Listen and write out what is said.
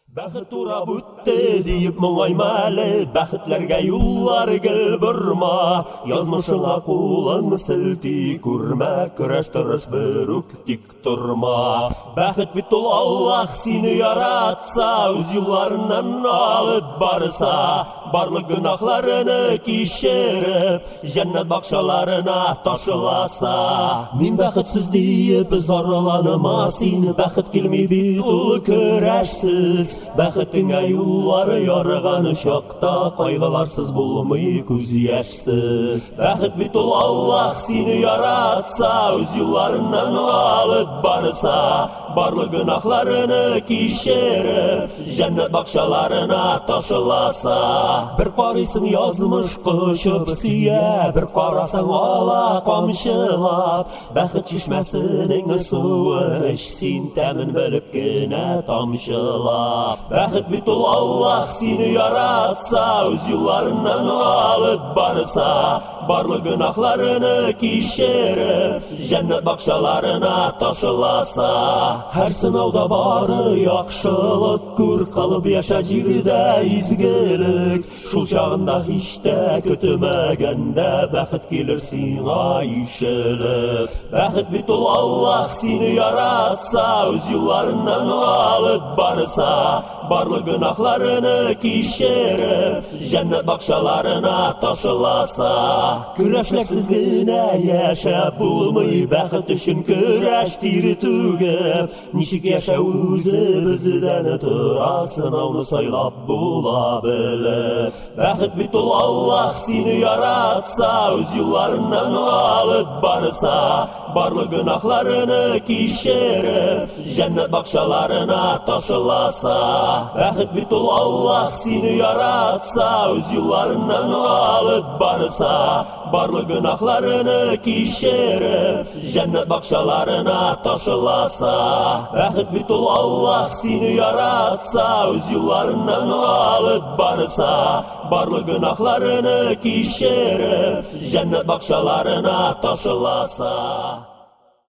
Бәхет урап үтте диеп моңаймалы, бәхетләргә юллар гел борма. Язмышыңа кулың селти, күрмә көрәш тырыш бер үк тик торма. Бәхет бит ул Аллаһ сине яратса, үз юлларыннан алып барса, барлык гөнаһларыны кичереп, җәннәт бакчаларына ташыласа. Мин бәхетсез диеп зарланма син, бәхет килми бит ул көрәшсез. Бәхетеңә юллары ярыган чакта, кайгыларсыз булмый күз яшьсез. Бәхет бит ул Аллаһ сине яратса, үз юлларыннан алып барса, барлык гөнаһларыны кичереп, җәннәт бакчаларына ташыласа. Бер карыйсың язмыш кочып сөя, бер карасаң ала камчылап. Бәхет чишмәсенең суын эч син, тәмен белеп кенә тамчылап. Бәхет бит ул Аллаһ сине яратса, үз юлларыннан алып барса, барлык гөнаһларыны кичереп, җәннәт бакчаларына ташыласа. Һәр сынауда бары яхшылык, күр кылып яша җирдә изгелек. Шул чагында һич тә көтмәгәндә бәхет килер сиңа ишелеп. Бәхет бит ул Аллаһ сине яратса, үз юлларыннан алып барса, барлык гөнаһларыны кичереп, җәннәт бакчаларына ташыласа. Көрәшләрсез генә яшәп булмый, бәхет өчен көрәш тире түгеп. Ничек яшәү үзебездән тора, сынауны сайлап була белеп. Бәхет бит ул Аллаһ сине яратса, үз юлларыннан алып барса, барлык гөнаһларыны кичереп, җәннәт бакчаларына ташыласа. Бәхет бит ул Аллаһ сине яратса, үз юлларыннан алып барса, барлык гөнаһларыны кичереп, җәннәт бакчаларына ташыласа. Бәхет бит ул Аллаһ сине яратса, үз юлларыннан алып барса, барлык гөнаһларыны кичереп, җәннәт бакчаларына ташыласа.